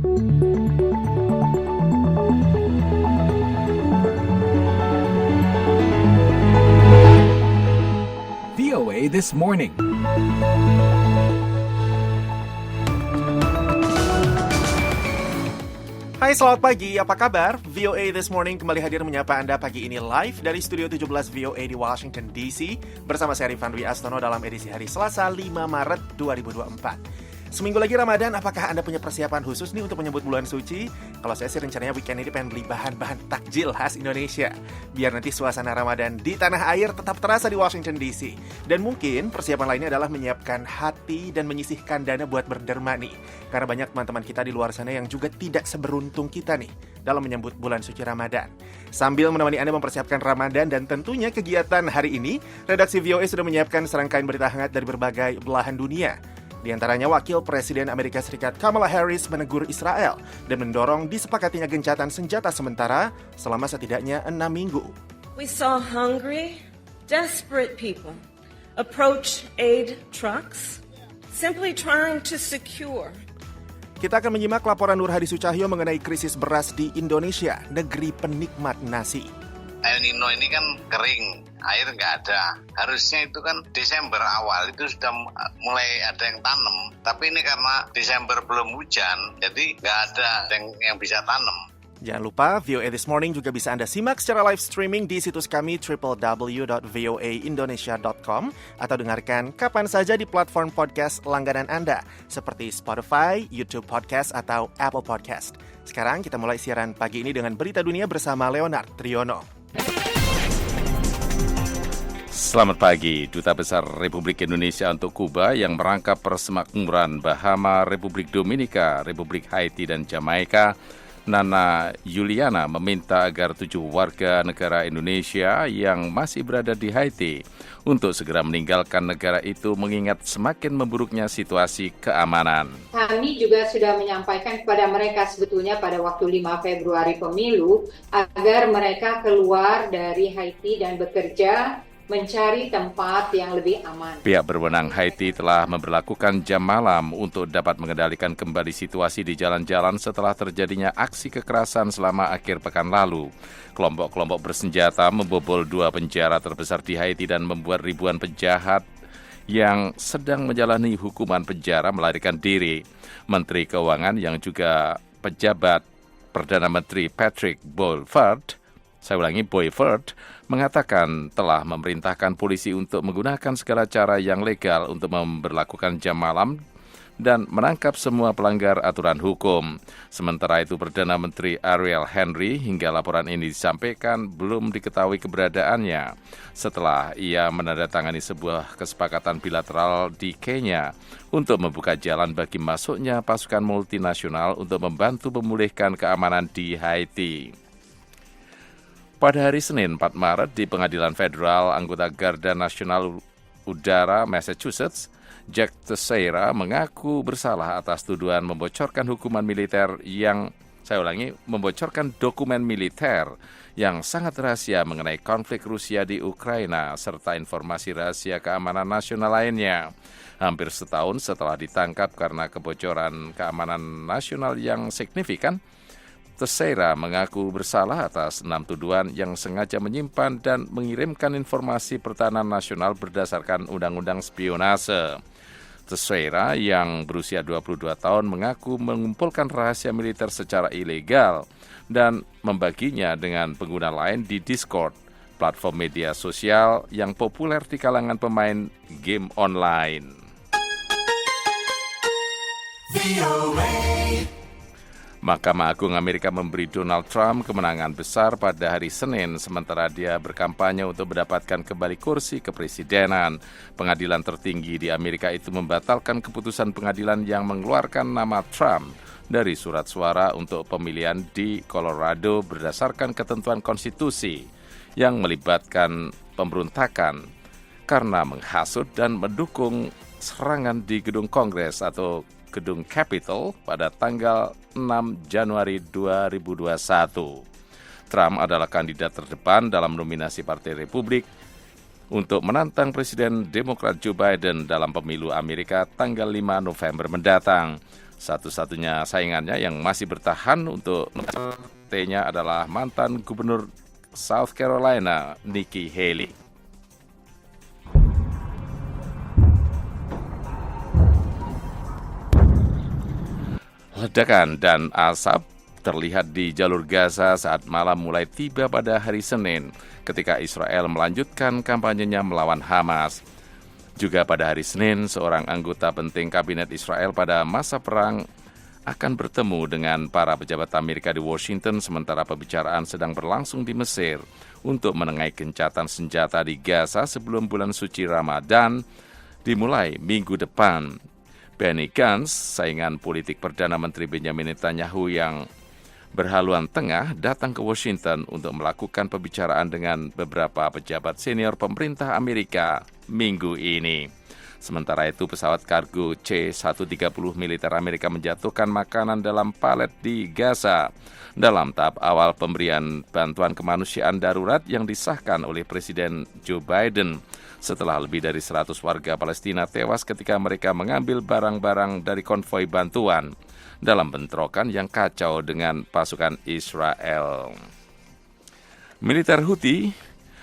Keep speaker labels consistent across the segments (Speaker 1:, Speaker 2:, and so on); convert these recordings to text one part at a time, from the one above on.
Speaker 1: VOA This Morning.
Speaker 2: Hai, selamat pagi. Apa kabar? VOA This Morning kembali hadir menyapa Anda pagi ini live dari Studio 17 VOA di Washington DC bersama saya Rifan Dwi Astono dalam edisi hari Selasa 5 Maret 2024. Seminggu lagi Ramadan, apakah Anda punya persiapan khusus nih untuk menyambut bulan suci? Kalau saya sih rencananya weekend ini pengen beli bahan-bahan takjil khas Indonesia. Biar nanti suasana Ramadan di tanah air tetap terasa di Washington DC. Dan mungkin persiapan lainnya adalah menyiapkan hati dan menyisihkan dana buat berderma nih. Karena banyak teman-teman kita di luar sana yang juga tidak seberuntung kita nih dalam menyambut bulan suci Ramadan. Sambil menemani Anda mempersiapkan Ramadan dan tentunya kegiatan hari ini, redaksi VOA sudah menyiapkan serangkaian berita hangat dari berbagai belahan dunia. Di antaranya Wakil Presiden Amerika Serikat Kamala Harris menegur Israel dan mendorong disepakatinya gencatan senjata sementara selama setidaknya 6 minggu.
Speaker 3: We saw hungry, desperate people approach aid trucks, simply trying to secure.
Speaker 2: Kita akan menyimak laporan Nur Hadi Sucahyo mengenai krisis beras di Indonesia, negeri penikmat nasi.
Speaker 4: El Nino ini kan kering, air nggak ada. Harusnya itu kan Desember awal itu sudah mulai ada yang tanam. Tapi ini karena Desember belum hujan, jadi nggak ada yang bisa tanam.
Speaker 2: Jangan lupa, VOA This Morning juga bisa Anda simak secara live streaming di situs kami www.voaindonesia.com atau dengarkan kapan saja di platform podcast langganan Anda seperti Spotify, YouTube Podcast, atau Apple Podcast. Sekarang kita mulai siaran pagi ini dengan berita dunia bersama Leonard Triono.
Speaker 5: Selamat pagi. Duta Besar Republik Indonesia untuk Kuba yang merangkap persemakmuran Bahama, Republik Dominika, Republik Haiti, dan Jamaika, Nana Yuliana meminta agar 7 warga negara Indonesia yang masih berada di Haiti untuk segera meninggalkan negara itu mengingat semakin memburuknya situasi keamanan.
Speaker 6: Kami juga sudah menyampaikan kepada mereka sebetulnya pada waktu 5 Februari pemilu agar mereka keluar dari Haiti dan bekerja mencari tempat yang lebih aman.
Speaker 5: Pihak berwenang Haiti telah memberlakukan jam malam untuk dapat mengendalikan kembali situasi di jalan-jalan setelah terjadinya aksi kekerasan selama akhir pekan lalu. Kelompok-kelompok bersenjata membobol 2 penjara terbesar di Haiti dan membuat ribuan penjahat yang sedang menjalani hukuman penjara melarikan diri. Menteri Keuangan yang juga pejabat Perdana Menteri Patrick Boyford mengatakan telah memerintahkan polisi untuk menggunakan segala cara yang legal untuk memberlakukan jam malam dan menangkap semua pelanggar aturan hukum. Sementara itu, Perdana Menteri Ariel Henry hingga laporan ini disampaikan belum diketahui keberadaannya setelah ia menandatangani sebuah kesepakatan bilateral di Kenya untuk membuka jalan bagi masuknya pasukan multinasional untuk membantu memulihkan keamanan di Haiti. Pada hari Senin 4 Maret di Pengadilan Federal, anggota Garda Nasional Udara Massachusetts, Jack Teixeira mengaku bersalah atas tuduhan membocorkan membocorkan dokumen militer yang sangat rahasia mengenai konflik Rusia di Ukraina serta informasi rahasia keamanan nasional lainnya. Hampir setahun setelah ditangkap karena kebocoran keamanan nasional yang signifikan, Teixeira mengaku bersalah atas 6 tuduhan yang sengaja menyimpan dan mengirimkan informasi pertahanan nasional berdasarkan undang-undang spionase. Teixeira yang berusia 22 tahun mengaku mengumpulkan rahasia militer secara ilegal dan membaginya dengan pengguna lain di Discord, platform media sosial yang populer di kalangan pemain game online. Mahkamah Agung Amerika memberi Donald Trump kemenangan besar pada hari Senin, sementara dia berkampanye untuk mendapatkan kembali kursi kepresidenan. Pengadilan tertinggi di Amerika itu membatalkan keputusan pengadilan yang mengeluarkan nama Trump dari surat suara untuk pemilihan di Colorado berdasarkan ketentuan konstitusi yang melibatkan pemberontakan karena menghasut dan mendukung serangan di gedung Kongres atau gedung Capitol pada tanggal 6 Januari 2021. Trump adalah kandidat terdepan dalam nominasi Partai Republik untuk menantang Presiden Demokrat Joe Biden dalam pemilu Amerika tanggal 5 November mendatang. Satu-satunya saingannya yang masih bertahan untuk T-nya adalah mantan gubernur South Carolina, Nikki Haley. Ledakan dan asap terlihat di jalur Gaza saat malam mulai tiba pada hari Senin ketika Israel melanjutkan kampanyenya melawan Hamas. Juga pada hari Senin, seorang anggota penting kabinet Israel pada masa perang akan bertemu dengan para pejabat Amerika di Washington sementara pembicaraan sedang berlangsung di Mesir untuk menengahi gencatan senjata di Gaza sebelum bulan suci Ramadan dimulai minggu depan. Benny Gantz, saingan politik Perdana Menteri Benjamin Netanyahu yang berhaluan tengah, datang ke Washington untuk melakukan pembicaraan dengan beberapa pejabat senior pemerintah Amerika minggu ini. Sementara itu, pesawat kargo C-130 militer Amerika menjatuhkan makanan dalam palet di Gaza dalam tahap awal pemberian bantuan kemanusiaan darurat yang disahkan oleh Presiden Joe Biden setelah lebih dari 100 warga Palestina tewas ketika mereka mengambil barang-barang dari konvoi bantuan dalam bentrokan yang kacau dengan pasukan Israel. Militer Houthi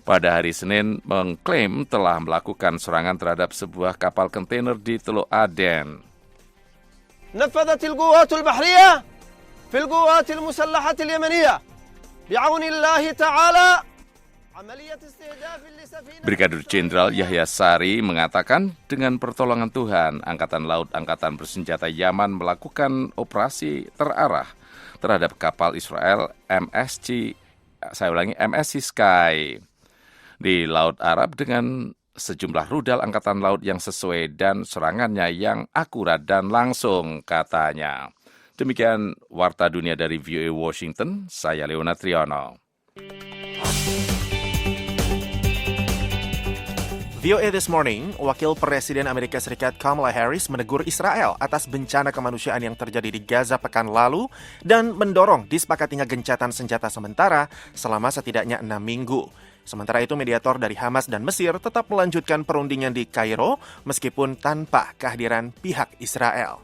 Speaker 5: pada hari Senin mengklaim telah melakukan serangan terhadap sebuah kapal kontainer di Teluk Aden.
Speaker 1: نفذت القوات البحرية في القوات المسلحة اليمنية بعون الله تعالى عملية استهداف لسفينة.
Speaker 5: Brigadir Jenderal Yahya Sari mengatakan dengan pertolongan Tuhan, Angkatan Laut Angkatan Bersenjata Yaman melakukan operasi terarah terhadap kapal Israel MSC Sky di Laut Arab dengan sejumlah rudal Angkatan Laut yang sesuai dan serangannya yang akurat dan langsung, katanya. Demikian Warta Dunia dari VOA Washington, saya Leona Triano.
Speaker 2: VOA This Morning, Wakil Presiden Amerika Serikat Kamala Harris menegur Israel atas bencana kemanusiaan yang terjadi di Gaza pekan lalu dan mendorong disepakatinya gencatan senjata sementara selama setidaknya 6 minggu. Sementara itu, mediator dari Hamas dan Mesir tetap melanjutkan perundingan di Kairo meskipun tanpa kehadiran pihak Israel.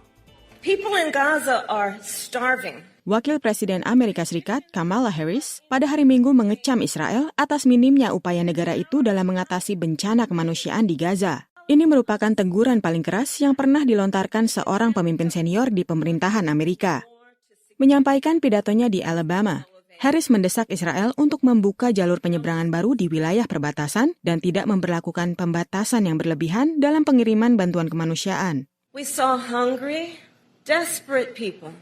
Speaker 3: People in Gaza are starving.
Speaker 7: Wakil Presiden Amerika Serikat Kamala Harris pada hari Minggu mengecam Israel atas minimnya upaya negara itu dalam mengatasi bencana kemanusiaan di Gaza. Ini merupakan teguran paling keras yang pernah dilontarkan seorang pemimpin senior di pemerintahan Amerika. Menyampaikan pidatonya di Alabama, Harris mendesak Israel untuk membuka jalur penyeberangan baru di wilayah perbatasan dan tidak memberlakukan pembatasan yang berlebihan dalam pengiriman bantuan kemanusiaan.
Speaker 3: We saw hungry, desperate people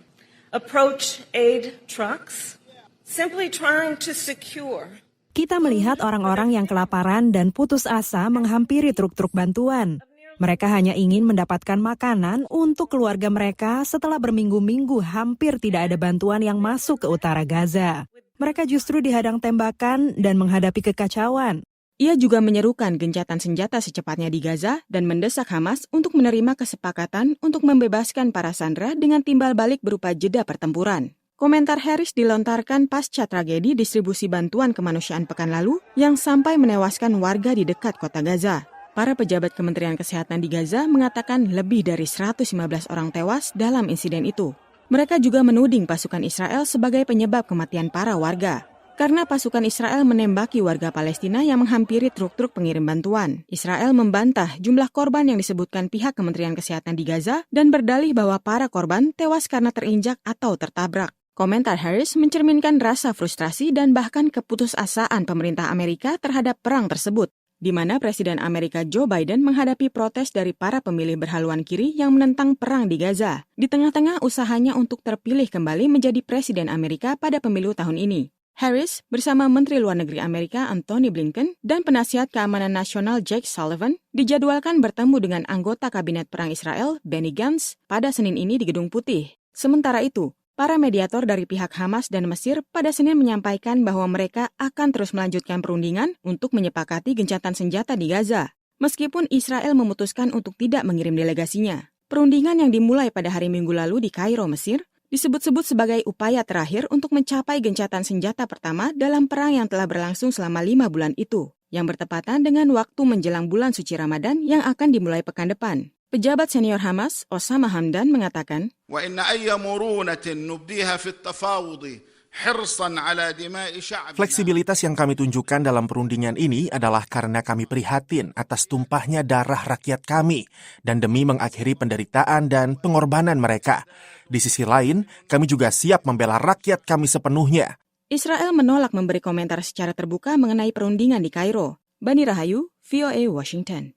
Speaker 3: approach aid trucks, simply trying to secure.
Speaker 8: Kita melihat orang-orang yang kelaparan dan putus asa menghampiri truk-truk bantuan. Mereka hanya ingin mendapatkan makanan untuk keluarga mereka setelah berminggu-minggu hampir tidak ada bantuan yang masuk ke utara Gaza. Mereka justru dihadang tembakan dan menghadapi kekacauan.
Speaker 7: Ia juga menyerukan gencatan senjata secepatnya di Gaza dan mendesak Hamas untuk menerima kesepakatan untuk membebaskan para sandera dengan timbal balik berupa jeda pertempuran. Komentar Harris dilontarkan pasca tragedi distribusi bantuan kemanusiaan pekan lalu yang sampai menewaskan warga di dekat kota Gaza. Para pejabat Kementerian Kesehatan di Gaza mengatakan lebih dari 115 orang tewas dalam insiden itu. Mereka juga menuding pasukan Israel sebagai penyebab kematian para warga. Karena pasukan Israel menembaki warga Palestina yang menghampiri truk-truk pengirim bantuan. Israel membantah jumlah korban yang disebutkan pihak Kementerian Kesehatan di Gaza dan berdalih bahwa para korban tewas karena terinjak atau tertabrak. Komentar Harris mencerminkan rasa frustrasi dan bahkan keputusasaan pemerintah Amerika terhadap perang tersebut, di mana Presiden Amerika Joe Biden menghadapi protes dari para pemilih berhaluan kiri yang menentang perang di Gaza, di tengah-tengah usahanya untuk terpilih kembali menjadi Presiden Amerika pada pemilu tahun ini. Harris bersama Menteri Luar Negeri Amerika Antony Blinken dan Penasihat Keamanan Nasional Jake Sullivan dijadwalkan bertemu dengan anggota Kabinet Perang Israel Benny Gantz pada Senin ini di Gedung Putih. Sementara itu, para mediator dari pihak Hamas dan Mesir pada Senin menyampaikan bahwa mereka akan terus melanjutkan perundingan untuk menyepakati gencatan senjata di Gaza, meskipun Israel memutuskan untuk tidak mengirim delegasinya. Perundingan yang dimulai pada hari Minggu lalu di Kairo, Mesir, disebut-sebut sebagai upaya terakhir untuk mencapai gencatan senjata pertama dalam perang yang telah berlangsung selama 5 bulan itu, yang bertepatan dengan waktu menjelang bulan suci Ramadan yang akan dimulai pekan depan. Pejabat senior Hamas, Osama Hamdan, mengatakan,
Speaker 9: وإن أي مرونة نبديها في التفاوض حرصا على دماء شعبنا.
Speaker 2: Fleksibilitas yang kami tunjukkan dalam perundingan ini adalah karena kami prihatin atas tumpahnya darah rakyat kami dan demi mengakhiri penderitaan dan pengorbanan mereka. Di sisi lain, kami juga siap membela rakyat kami sepenuhnya.
Speaker 7: Israel menolak memberi komentar secara terbuka mengenai perundingan di Kairo. Bani Rahayu, VOA Washington.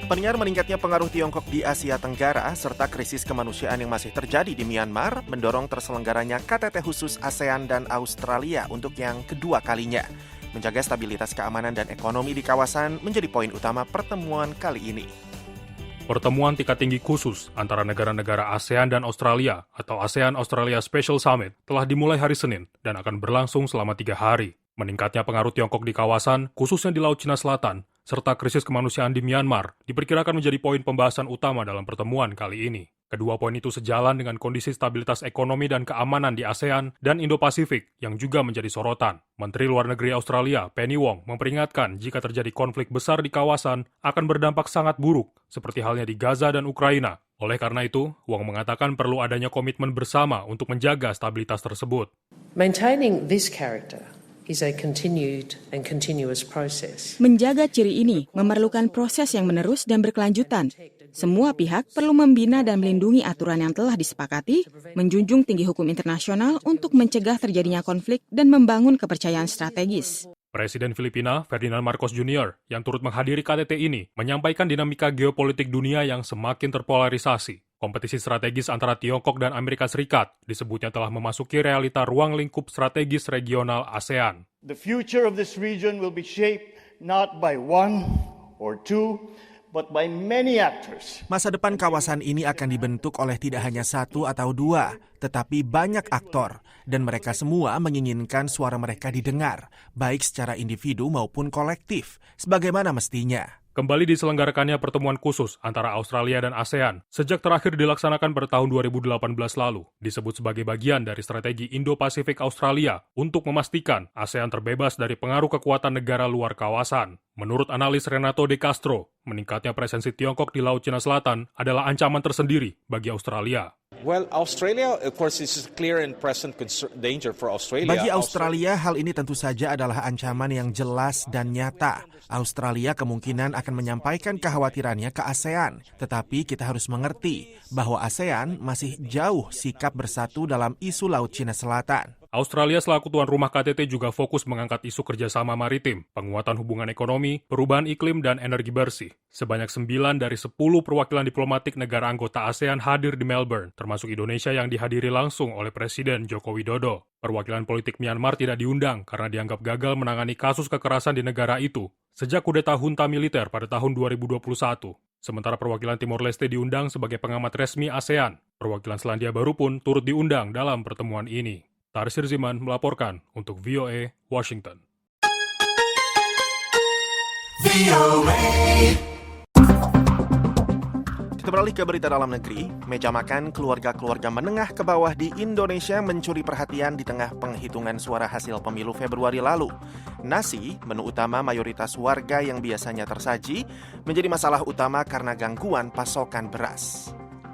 Speaker 2: Pendengar, meningkatnya pengaruh Tiongkok di Asia Tenggara serta krisis kemanusiaan yang masih terjadi di Myanmar mendorong terselenggaranya KTT khusus ASEAN dan Australia untuk yang kedua kalinya. Menjaga stabilitas keamanan dan ekonomi di kawasan menjadi poin utama pertemuan kali ini.
Speaker 10: Pertemuan tingkat tinggi khusus antara negara-negara ASEAN dan Australia atau ASEAN Australia Special Summit telah dimulai hari Senin dan akan berlangsung selama 3 hari. Meningkatnya pengaruh Tiongkok di kawasan, khususnya di Laut Cina Selatan, serta krisis kemanusiaan di Myanmar, diperkirakan menjadi poin pembahasan utama dalam pertemuan kali ini. Kedua poin itu sejalan dengan kondisi stabilitas ekonomi dan keamanan di ASEAN dan Indo-Pasifik yang juga menjadi sorotan. Menteri Luar Negeri Australia, Penny Wong, memperingatkan jika terjadi konflik besar di kawasan akan berdampak sangat buruk, seperti halnya di Gaza dan Ukraina. Oleh karena itu, Wong mengatakan perlu adanya komitmen bersama untuk menjaga stabilitas tersebut.
Speaker 11: Maintaining this character is a continued and continuous process.
Speaker 7: Menjaga ciri ini memerlukan proses yang menerus dan berkelanjutan. Semua pihak perlu membina dan melindungi aturan yang telah disepakati, menjunjung tinggi hukum internasional untuk mencegah terjadinya konflik dan membangun kepercayaan strategis.
Speaker 10: Presiden Filipina, Ferdinand Marcos Jr., yang turut menghadiri KTT ini, menyampaikan dinamika geopolitik dunia yang semakin terpolarisasi. Kompetisi strategis antara Tiongkok dan Amerika Serikat disebutnya telah memasuki realita ruang lingkup strategis regional ASEAN.
Speaker 12: The future of this region will be shaped not by one or two, but by many actors.
Speaker 2: Masa depan kawasan ini akan dibentuk oleh tidak hanya satu atau dua, tetapi banyak aktor, dan mereka semua menginginkan suara mereka didengar, baik secara individu maupun kolektif, sebagaimana mestinya.
Speaker 10: Kembali diselenggarakannya pertemuan khusus antara Australia dan ASEAN sejak terakhir dilaksanakan pada tahun 2018 lalu, disebut sebagai bagian dari strategi Indo-Pasifik Australia untuk memastikan ASEAN terbebas dari pengaruh kekuatan negara luar kawasan. Menurut analis Renato De Castro, meningkatnya presensi Tiongkok di Laut Cina Selatan adalah ancaman tersendiri bagi Australia.
Speaker 13: Well, Australia, of course, this is clear and present danger for Australia.
Speaker 2: Bagi Australia, hal ini tentu saja adalah ancaman yang jelas dan nyata. Australia kemungkinan akan menyampaikan kekhawatirannya ke ASEAN, tetapi kita harus mengerti bahwa ASEAN masih jauh sikap bersatu dalam isu Laut Cina Selatan.
Speaker 10: Australia selaku tuan rumah KTT juga fokus mengangkat isu kerjasama maritim, penguatan hubungan ekonomi, perubahan iklim, dan energi bersih. Sebanyak 9 dari 10 perwakilan diplomatik negara anggota ASEAN hadir di Melbourne, termasuk Indonesia yang dihadiri langsung oleh Presiden Joko Widodo. Perwakilan politik Myanmar tidak diundang karena dianggap gagal menangani kasus kekerasan di negara itu sejak kudeta junta militer pada tahun 2021. Sementara perwakilan Timor Leste diundang sebagai pengamat resmi ASEAN. Perwakilan Selandia Baru pun turut diundang dalam pertemuan ini. Tarsir Ziman melaporkan untuk VOA Washington.
Speaker 2: Kita beralih ke berita dalam negeri. Meja makan keluarga-keluarga menengah ke bawah di Indonesia mencuri perhatian di tengah penghitungan suara hasil pemilu Februari lalu. Nasi, menu utama mayoritas warga yang biasanya tersaji, menjadi masalah utama karena gangguan pasokan beras.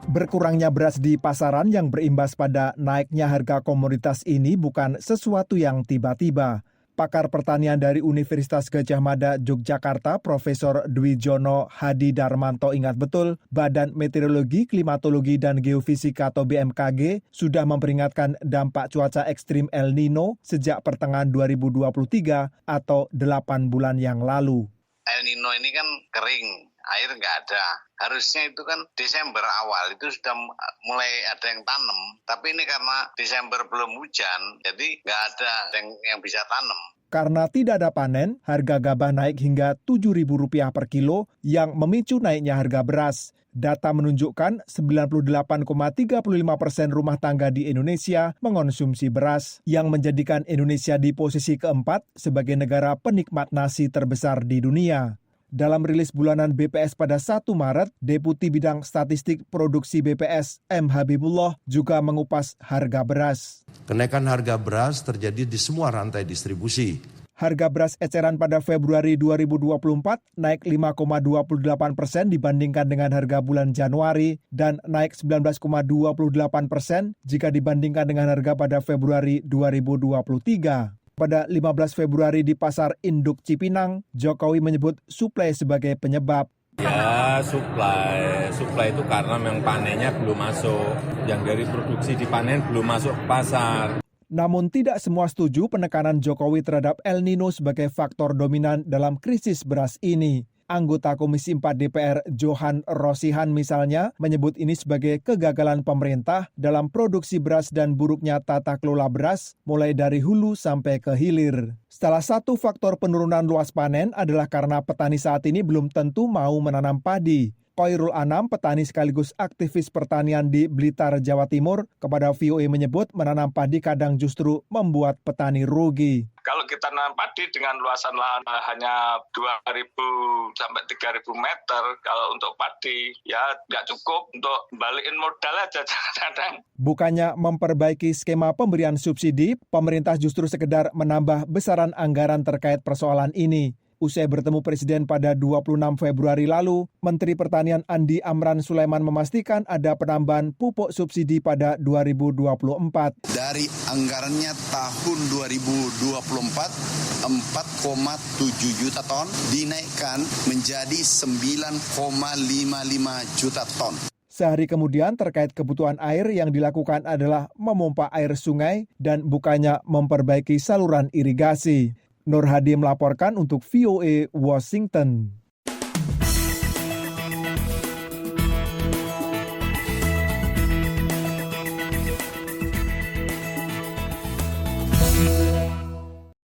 Speaker 14: Berkurangnya beras di pasaran yang berimbas pada naiknya harga komoditas ini bukan sesuatu yang tiba-tiba. Pakar pertanian dari Universitas Gadjah Mada, Yogyakarta, Profesor Dwi Jono Hadi Darmanto ingat betul, Badan Meteorologi, Klimatologi, dan Geofisika atau BMKG sudah memperingatkan dampak cuaca ekstrim El Nino sejak pertengahan 2023 atau 8 bulan yang lalu.
Speaker 4: El Nino ini kan kering, air nggak ada. Harusnya itu kan Desember awal itu sudah mulai ada yang tanam. Tapi ini karena Desember belum hujan, jadi nggak ada yang bisa tanam.
Speaker 14: Karena tidak ada panen, harga gabah naik hingga Rp7.000 per kilo yang memicu naiknya harga beras. Data menunjukkan 98,35% rumah tangga di Indonesia mengonsumsi beras, yang menjadikan Indonesia di posisi keempat sebagai negara penikmat nasi terbesar di dunia. Dalam rilis bulanan BPS pada 1 Maret, Deputi Bidang Statistik Produksi BPS M. Habibullah juga mengupas harga beras.
Speaker 15: Kenaikan harga beras terjadi di semua rantai distribusi,
Speaker 14: Harga beras eceran pada Februari 2024 naik 5,28% dibandingkan dengan harga bulan Januari dan naik 19,28% jika dibandingkan dengan harga pada Februari 2023. Pada 15 Februari di Pasar Induk Cipinang, Jokowi menyebut suplai sebagai penyebab.
Speaker 15: Ya, suplai itu karena memang panennya belum masuk. Yang dari produksi dipanen belum masuk ke pasar.
Speaker 14: Namun tidak semua setuju penekanan Jokowi terhadap El Nino sebagai faktor dominan dalam krisis beras ini. Anggota Komisi 4 DPR Johan Rosihan misalnya menyebut ini sebagai kegagalan pemerintah dalam produksi beras dan buruknya tata kelola beras mulai dari hulu sampai ke hilir. Salah satu faktor penurunan luas panen adalah karena petani saat ini belum tentu mau menanam padi. Khairul Anam, petani sekaligus aktivis pertanian di Blitar, Jawa Timur, kepada VOA menyebut menanam padi kadang justru membuat petani rugi.
Speaker 16: Kalau kita nanam padi dengan luasan lahan hanya 2.000 sampai 3.000 meter, kalau untuk padi ya nggak cukup untuk balikin modal aja kadang. Bukannya
Speaker 14: memperbaiki skema pemberian subsidi, pemerintah justru sekedar menambah besaran anggaran terkait persoalan ini. Usai bertemu Presiden pada 26 Februari lalu, Menteri Pertanian Andi Amran Sulaiman memastikan ada penambahan pupuk subsidi pada 2024.
Speaker 17: Dari anggarannya tahun 2024, 4,7 juta ton dinaikkan menjadi 9,55 juta ton.
Speaker 14: Sehari kemudian terkait kebutuhan air yang dilakukan adalah memompa air sungai dan bukannya memperbaiki saluran irigasi. Nur Hadi melaporkan untuk VOA Washington.